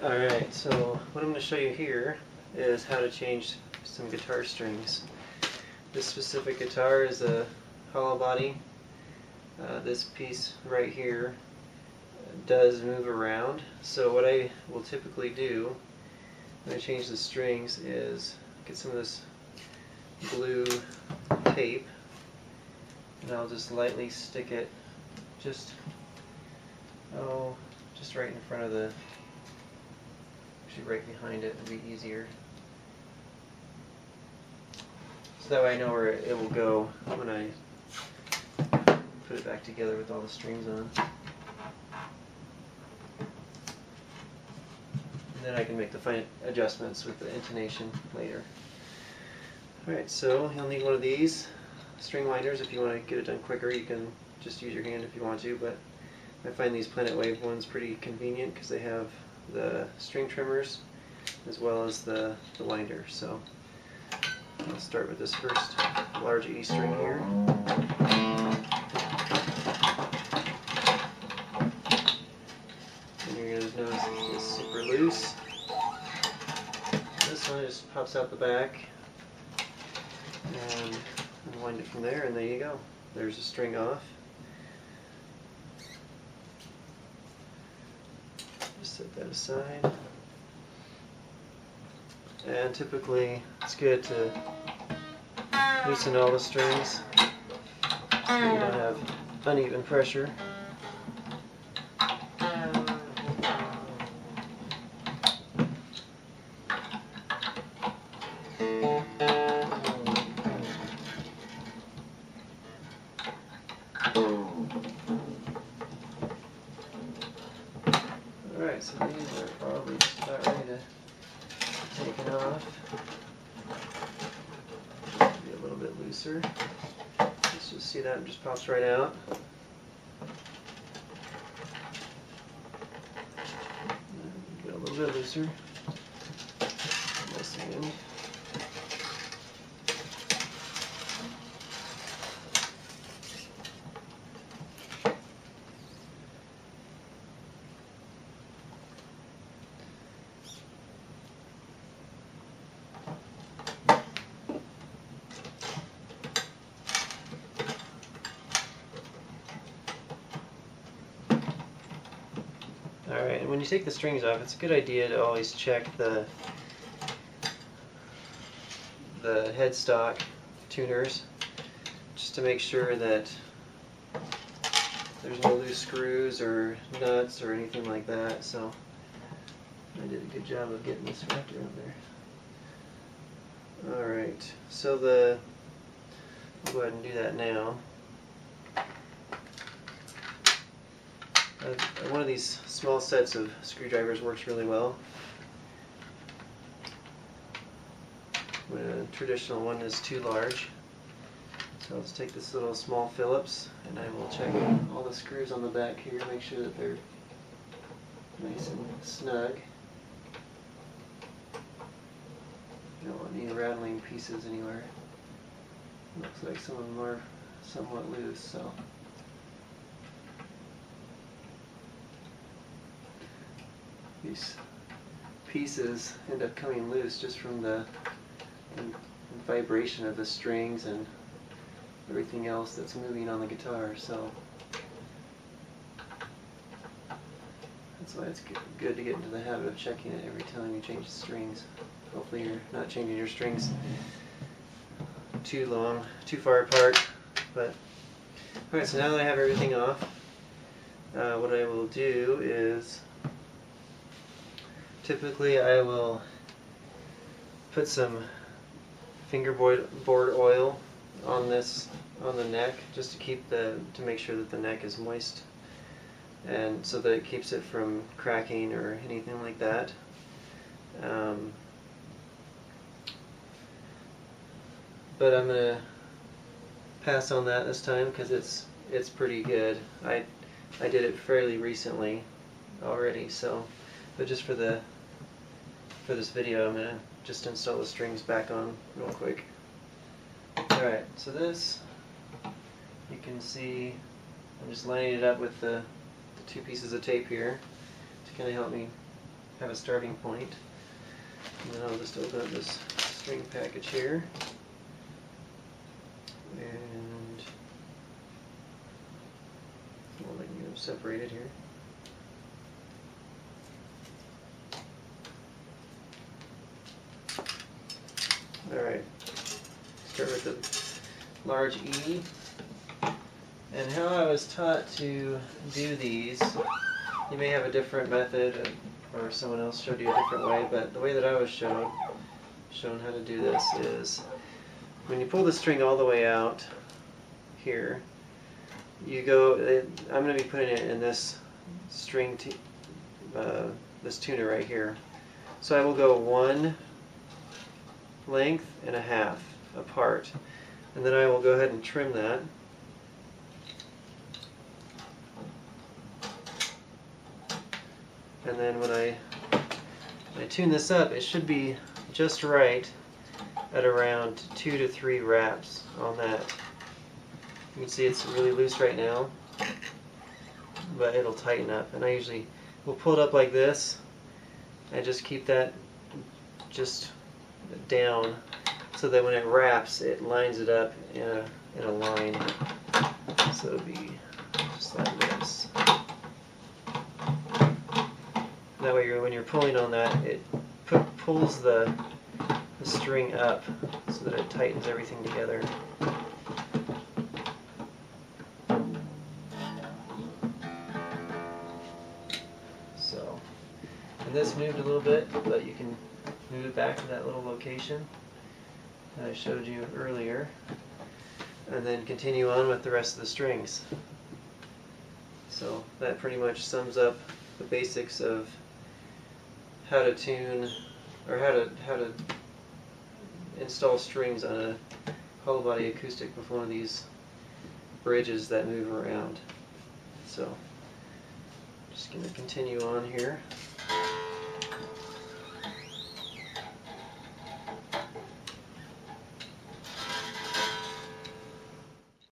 Alright, so what I'm going to show you here is how to change some guitar strings. This specific guitar is a hollow body. This piece right here does move around, so what I will typically do when I change the strings is get some of this blue tape and I'll just lightly stick it just right in front of the, actually right behind it would be easier. So that way I know where it will go when I put it back together with all the strings on. And then I can make the fine adjustments with the intonation later. Alright, so you'll need one of these string winders. If you want to get it done quicker, you can just use your hand if you want to, but I find these Planet Wave ones pretty convenient because they have the string trimmers as well as the winder. So I'll start with this first large E string here. And you're going to notice it's super loose. This one just pops out the back and unwind it from there, and there you go. There's a string off. Just set that aside. And typically it's good to loosen all the strings so you don't have uneven pressure. Alright, so these are probably just about ready to take it off. Be a little bit looser. Let's just see that it just pops right out. Get a little bit looser. This end. Alright, and when you take the strings off, it's a good idea to always check the headstock tuners, just to make sure that there's no loose screws or nuts or anything like that. So I did a good job of getting this wrapped around there. Alright, so I'll go ahead and do that now. One of these small sets of screwdrivers works really well. When a traditional one is too large. So I'll just take this little small Phillips and I will check all the screws on the back here, make sure that they're nice and snug. You don't want any rattling pieces anywhere. Looks like some of them are somewhat loose, so. These pieces end up coming loose just from the vibration of the strings and everything else that's moving on the guitar, so that's why it's good to get into the habit of checking it every time you change the strings. Hopefully you're not changing your strings too far apart. But alright, so now that I have everything off, what I will do is typically I will put some fingerboard oil on the neck, just to make sure that the neck is moist, and so that it keeps it from cracking or anything like that. But I'm gonna pass on that this time because it's pretty good. I did it fairly recently already, so but just for this video, I'm gonna just install the strings back on real quick. Alright, so this, you can see I'm just lining it up with the two pieces of tape here to kind of help me have a starting point. And then I'll just open up this string package here. And we'll let you separate it here. Alright, start with the large E. And how I was taught to do these, you may have a different method or someone else showed you a different way, but the way that I was shown how to do this is when you pull the string all the way out here, you go, I'm going to be putting it in this string, this tuner right here. So I will go 1 length and a half apart, and then I will go ahead and trim that. And then when I tune this up, it should be just right at around 2 to 3 wraps on that. You can see it's really loose right now, but it'll tighten up. And I usually will pull it up like this. I just keep that just down so that when it wraps, it lines it up in a line. So it'll be just like this. That way, when you're pulling on that, it pulls the string up so that it tightens everything together. So, and this moved a little bit, but you can move it back to that little location that I showed you earlier, and then continue on with the rest of the strings. So that pretty much sums up the basics of how to tune, or how to install strings on a hollow body acoustic with one of these bridges that move around. So just going to continue on here.